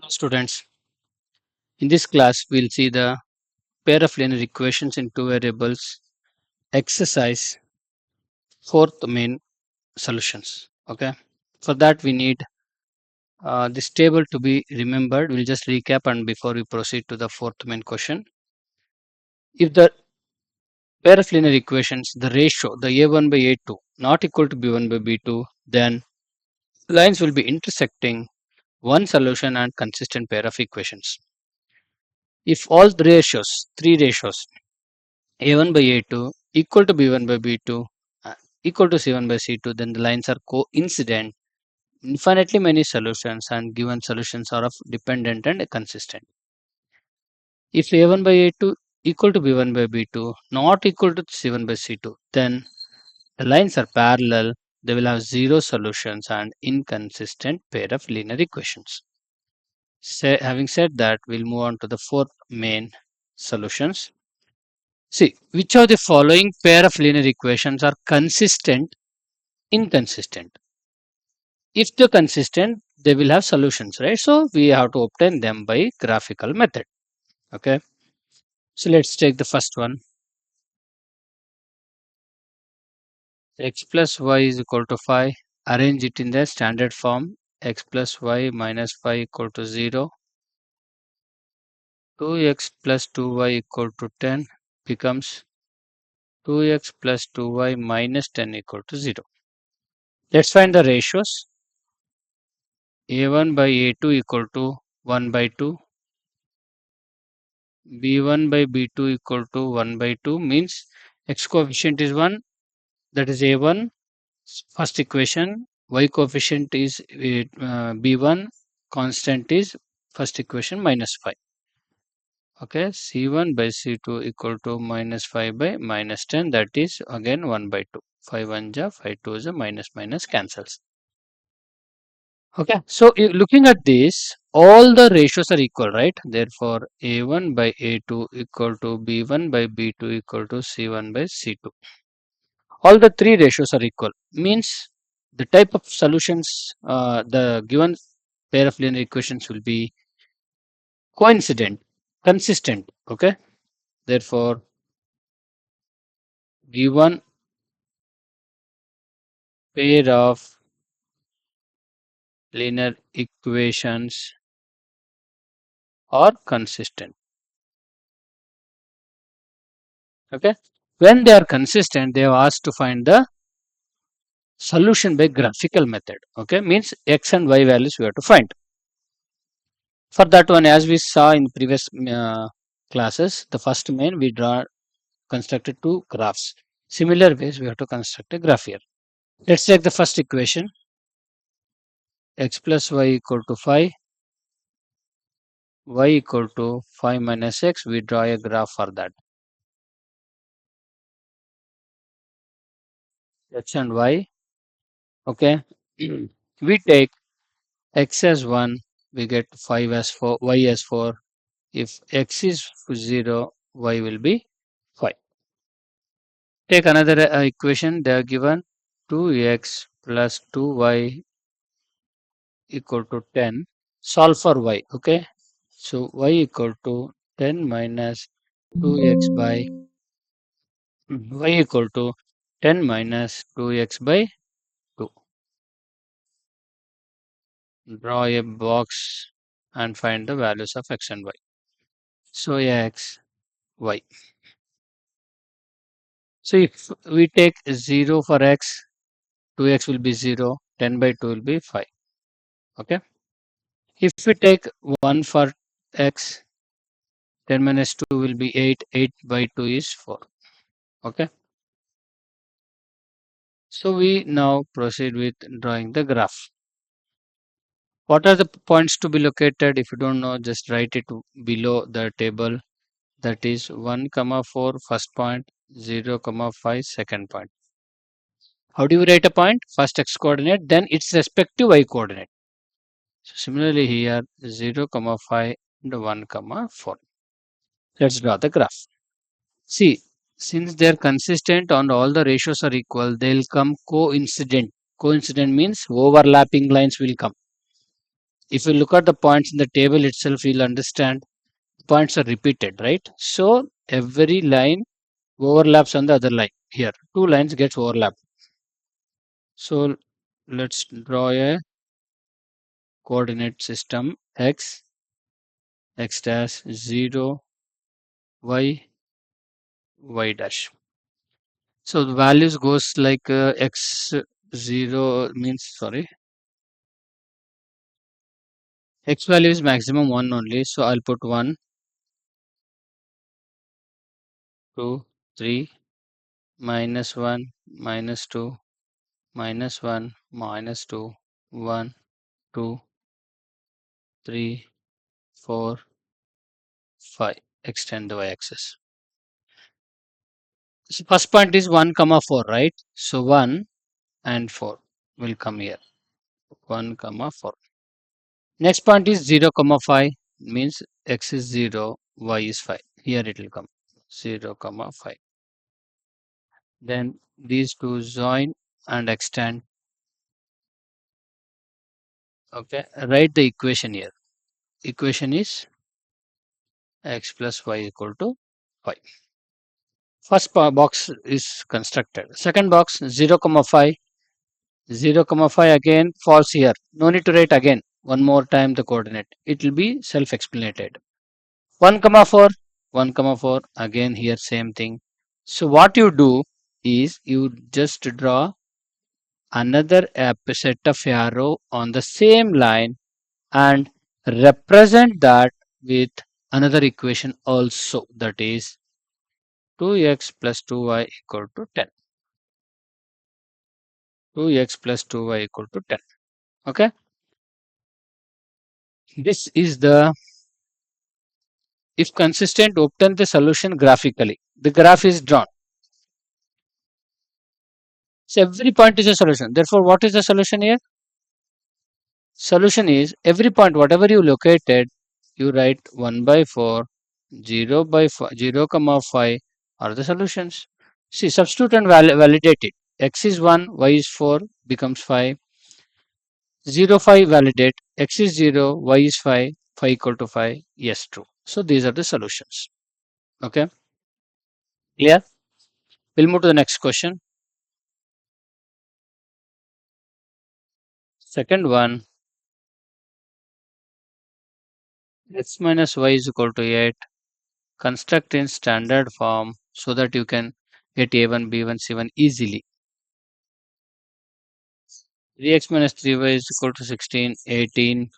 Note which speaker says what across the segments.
Speaker 1: Students, in this class, we'll see the pair of linear equations in two variables, exercise, fourth main solutions. Okay. For that, we need this table to be remembered. We'll just recap and before we proceed to the fourth main question. If the pair of linear equations, the ratio, the a1 by a2, not equal to b1 by b2, then lines will be intersecting one solution and consistent pair of equations. If all the ratios, three ratios, a1 by a2 equal to b1 by b2 equal to c1 by c2, then the lines are coincident. Infinitely many solutions and given solutions are of dependent and consistent. If a1 by a2 equal to b1 by b2 not equal to c1 by c2, then the lines are parallel. They will have zero solutions and inconsistent pair of linear equations. Having said that, we'll move on to the fourth main solutions. See, which of the following pair of linear equations are consistent, inconsistent? If they're consistent, they will have solutions, right? So we have to obtain them by graphical method. Okay. So let's take the first one. X plus y is equal to 5. Arrange it in the standard form. X plus y minus 5 equal to 0. 2x plus 2y equal to 10 becomes 2x plus 2y minus 10 equal to 0. Let's find the ratios. a1 by a2 equal to 1 by 2. b1 by b2 equal to 1 by 2 means x coefficient is 1, that is a1, first equation. Y coefficient is b1, constant is first equation minus 5. Okay, c1 by c2 equal to minus 5 by minus 10, that is again 1 by 2. 5 1 ja, 5 2 is a minus minus cancels. Okay, so looking at this, all the ratios are equal, right? Therefore, a1 by a2 equal to b1 by b2 equal to c1 by c2. All the three ratios are equal. Means the type of solutions, the given pair of linear equations will be coincident, consistent. Okay, therefore, given pair of linear equations are consistent. Okay, when they are consistent, they have asked to find the solution by graphical method. Okay, means x and y values we have to find. For that one, as we saw in previous classes, the first main we constructed two graphs. Similar ways we have to construct a graph here. Let's take the first equation. X plus y equal to 5, y equal to 5 minus x. We draw a graph for that. X and y. Okay. We take x as 1, we get 5 as 4, y as 4. If x is 0, y will be 5. Take another equation. They are given 2x plus 2y equal to 10. Solve for y. Okay. So y equal to 10 minus 2x by y equal to 10 minus 2x by 2. Draw a box and find the values of x and y. So x, y. So if we take 0 for x, 2x will be 0, 10 by 2 will be 5. Okay. If we take 1 for x, 10 minus 2 will be 8, 8 by 2 is 4. Okay. So we now proceed with drawing the graph. What are the points to be located? If you don't know, just write it below the table. That is 1, 4 first point, 0, 5 second point. How do you write a point? First x coordinate, then its respective y coordinate. So similarly here 0, 5 and 1, 4. Let's draw the graph. See, since they are consistent and all the ratios are equal, they'll come coincident. Coincident means overlapping lines will come. If you look at the points in the table itself, you'll understand points are repeated, right? So every line overlaps on the other line. Here, two lines gets overlapped. So let's draw a coordinate system x dash 0, y, y dash. So the values goes like x 0 means, sorry, x value is maximum 1 only. So I'll put 1, 2, 3, minus 1, minus 2, minus 1, minus 2, 1, 2, 3, 4, 5. Extend the y-axis. So first point is 1 comma 4, right? So 1 and 4 will come here. 1 comma 4. Next point is 0 comma 5, means x is 0, y is 5. Here it will come 0 comma 5. Then these two join and extend. Okay, write the equation here. Equation is x plus y equal to 5. First box is constructed. Second box 0 comma 5. 0 comma 5 again falls here. No need to write again one more time the coordinate. It will be self-explanated. 1 comma 4. 1 comma 4 again here same thing. So what you do is you just draw another set of arrow on the same line and represent that with another equation also, that is 2x plus 2y equal to 10. 2x plus 2y equal to 10. Okay. This is the, if consistent, obtain the solution graphically. The graph is drawn. So every point is a solution. Therefore, what is the solution here? Solution is every point, whatever you located, you write 1 by 4, 0 by 5, 0 comma 5 are the solutions. See, substitute and validate it. X is 1, y is 4, becomes 5. 0, 5 validate. X is 0, y is 5, 5 equal to 5. Yes, true. So these are the solutions. Okay, clear? We'll move to the next question. Second one, x minus y is equal to 8. Construct in standard form so that you can get a1, b1, c1 easily. 3x minus 3y is equal to 16, 18.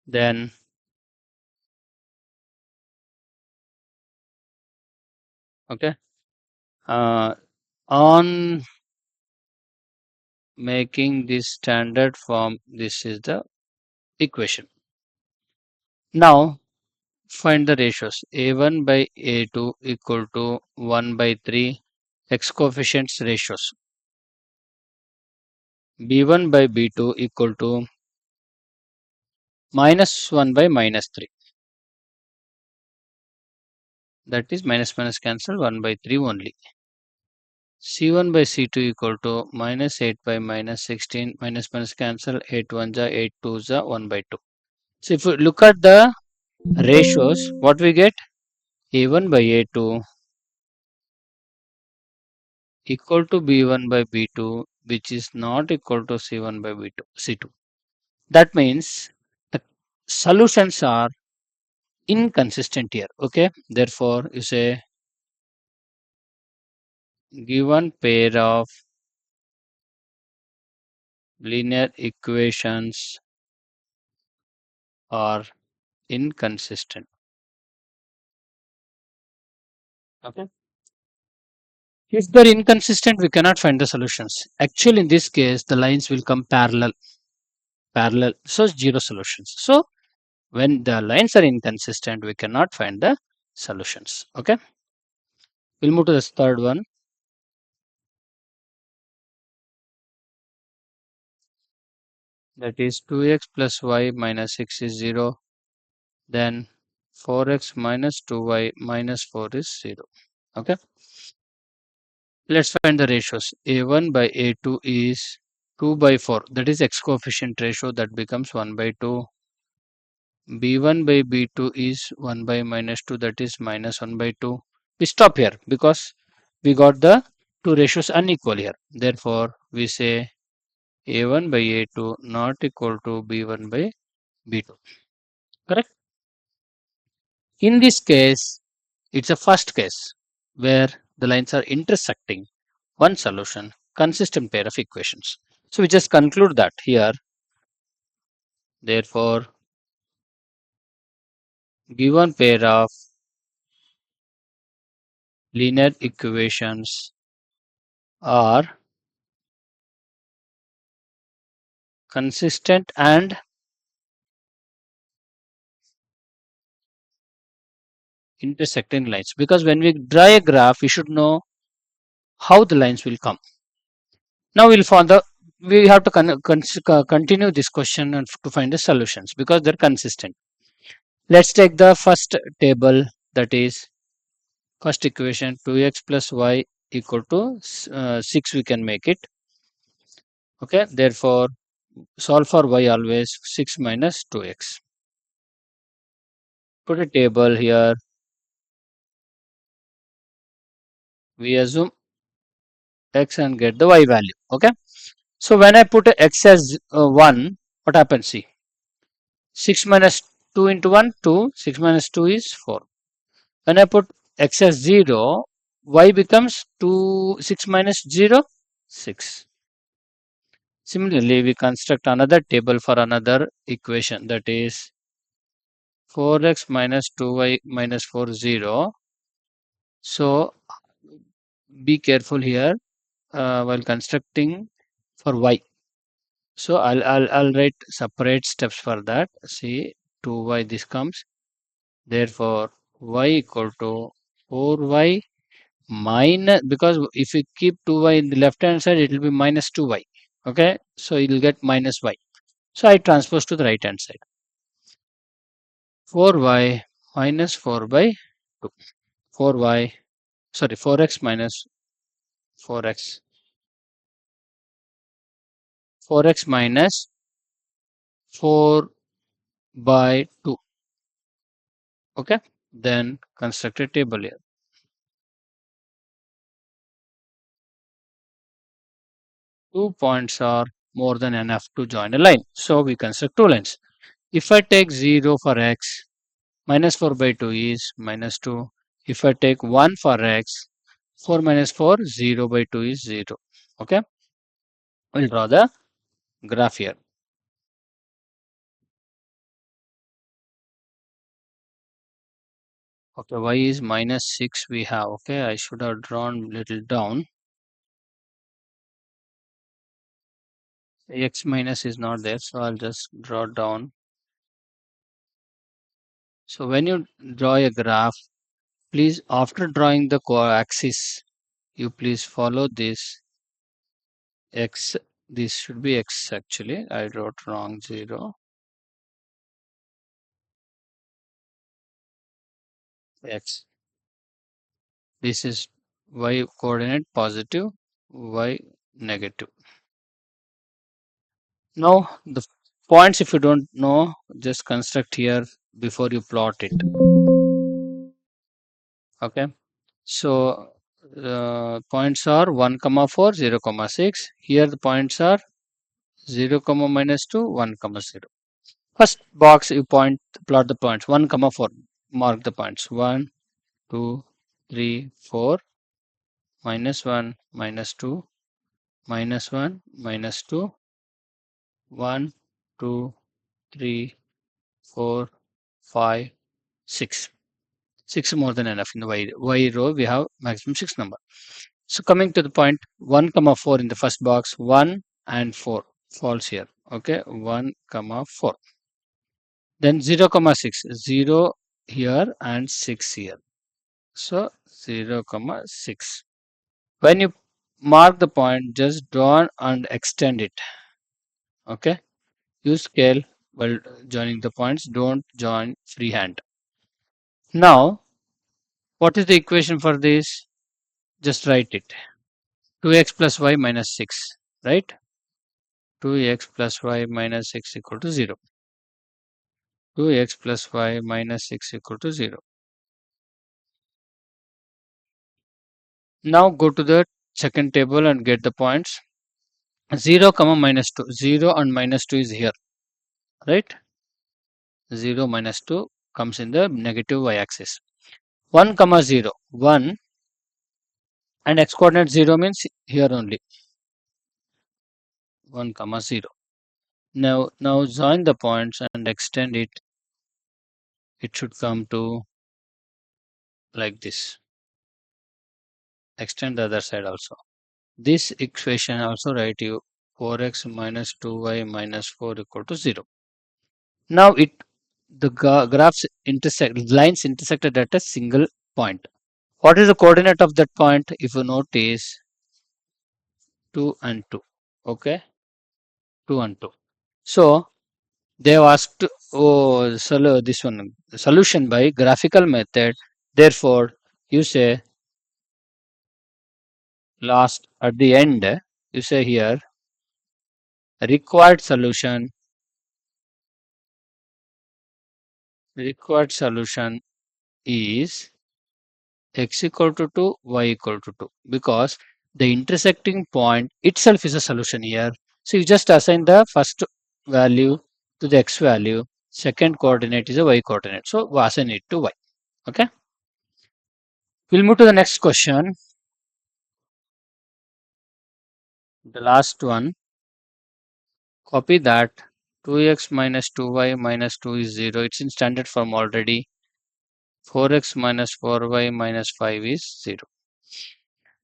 Speaker 1: Then okay, on making this standard form, this is the equation. Now find the ratios. A1 by A2 equal to 1 by 3 x coefficients ratios. B1 by B2 equal to minus 1 by minus 3. That is minus minus cancel 1 by 3 only. C1 by C2 equal to minus 8 by minus 16, minus minus cancel 8 1 ja 8 2 ja 1 by 2. So if you look at the ratios, what we get? A1 by A2 equal to B1 by B2, which is not equal to C1 by B2, C2. That means the solutions are inconsistent here. Okay, therefore you say given pair of linear equations are inconsistent. Okay. If they're inconsistent, we cannot find the solutions. Actually, in this case, the lines will come parallel. So zero solutions. So when the lines are inconsistent, we cannot find the solutions. Okay. We'll move to the third one. That is 2x plus y minus 6 is 0. Then 4x minus 2y minus 4 is 0. Okay. Let's find the ratios. A1 by A2 is 2 by 4, that is x coefficient ratio, that becomes 1 by 2. B1 by B2 is 1 by minus 2, that is minus 1 by 2. We stop here because we got the two ratios unequal here. Therefore, we say A1 by A2 not equal to B1 by B2. Correct? In this case, it's a first case where the lines are intersecting. One solution, consistent pair of equations. So we just conclude that here. Therefore, given pair of linear equations are consistent and intersecting lines, because when we draw a graph we should know how the lines will come. Now we have to continue this question and to find the solutions because they're consistent. Let's take the first table, that is first equation, 2x plus y equal to 6, we can make it. Okay, therefore solve for y always 6 minus 2x. Put a table here. We assume x and get the y value. Okay, so when I put a x as 1, what happens? See, 6 minus 2 into 1, 2. 6 minus 2 is 4. When I put x as 0, y becomes 2. 6 minus 0, 6. Similarly, we construct another table for another equation, that is 4x minus 2y minus 4, 0. So be careful here while constructing for y. So I'll write separate steps for that. See, 2y this comes. Therefore, y equal to 4y minus, because if you keep 2y in the left hand side, it will be minus 2y. Okay, so you will get minus y. So I transpose to the right hand side. 4y minus 4 by 2. 4y, sorry, 4x minus 4x. 4x minus 4 by 2. Okay, then construct a table here. Two points are more than enough to join a line. So we construct two lines. If I take 0 for x, minus 4 by 2 is minus 2. If I take 1 for x, 4 minus 4, 0 by 2 is 0. Okay, we'll draw the graph here. Okay, y is minus 6 we have. Okay, I should have drawn little down. X minus is not there, so I'll just draw down. So when you draw a graph, please, after drawing the axis, you please follow this x. This should be x actually. I wrote wrong 0. X. This is y coordinate positive, y negative. Now the points, if you don't know, just construct here before you plot it. Okay. So points are 1 comma 4, 0 comma 6. Here the points are 0 comma minus 2, 1 comma 0. First box you plot the points 1 comma 4. Mark the points 1, 2, 3, 4, minus 1, minus 2, minus 1, minus 2, 1, 2, 3, 4, 5, 6. 6 more than enough in the y row. We have maximum 6 number. So coming to the point 1 comma 4 in the first box, 1 and 4 falls here. Okay, 1 comma 4. Then 0 comma 6, 0 here and 6 here. So 0 comma 6. When you mark the point, just draw and extend it. Okay, use scale while joining the points. Don't join freehand. Now what is the equation for this? Just write it. 2x plus y minus 6, right? 2x plus y minus 6 equal to 0. 2x plus y minus 6 equal to 0. Now go to the second table and get the points. 0 comma minus 2. 0 and minus 2 is here, right? 0 minus 2 comes in the negative y axis. 1 comma 0. 1 and x coordinate 0 means here only. 1 comma 0. Now join the points and extend it. It should come to like this. Extend the other side also. This equation also write you 4x minus 2y minus 4 equal to 0. Now the graphs intersect, lines intersected at a single point. What is the coordinate of that point? If you notice 2 and 2. Okay, 2 and 2. So they have asked this one solution by graphical method. Therefore, you say last at the end, you say here required solution is x equal to 2, y equal to 2, because the intersecting point itself is a solution here. So you just assign the first value to the x value, second coordinate is a y coordinate. So we assign it to y. Okay. We'll move to the next question. The last one. Copy that 2x minus 2y minus 2 is 0. It's in standard form already. 4x minus 4y minus 5 is 0.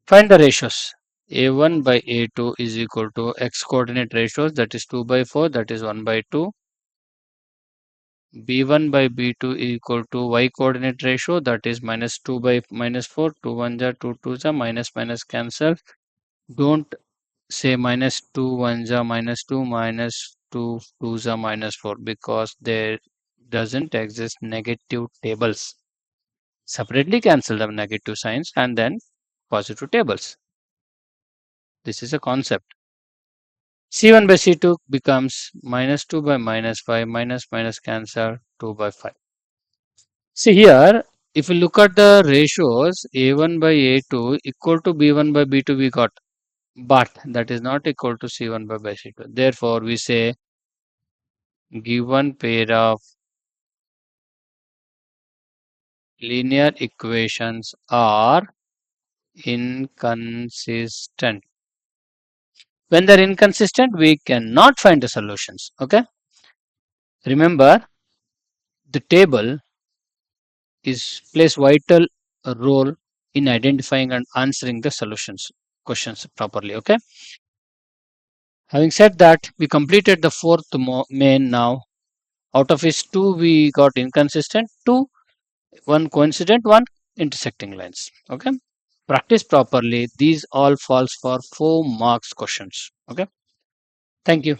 Speaker 1: Find the ratios. A1 by A2 is equal to x coordinate ratios, that is 2 by 4, that is 1 by 2. B1 by B2 is equal to y coordinate ratio, that is minus 2 by minus 4. 2 1 ja, 2 2 ja, minus minus cancel. Don't say minus 2 1 ja, minus 2 minus 2 2 ja, minus 4, because there doesn't exist negative tables. Separately cancel the negative signs and then positive tables. This is a concept. C1 by C2 becomes minus 2 by minus 5, minus minus cancel 2 by 5. See here, if you look at the ratios, A1 by A2 equal to B1 by B2 we got, but that is not equal to C1 by C2. Therefore, we say given pair of linear equations are inconsistent. When they're inconsistent, we cannot find the solutions. Okay. Remember, the table plays vital role in identifying and answering the questions properly. Okay. Having said that, we completed the fourth main now. Out of his two, we got inconsistent, two, one coincident, one intersecting lines. Okay. Practice properly. These all falls for 4 marks questions. Okay. Thank you.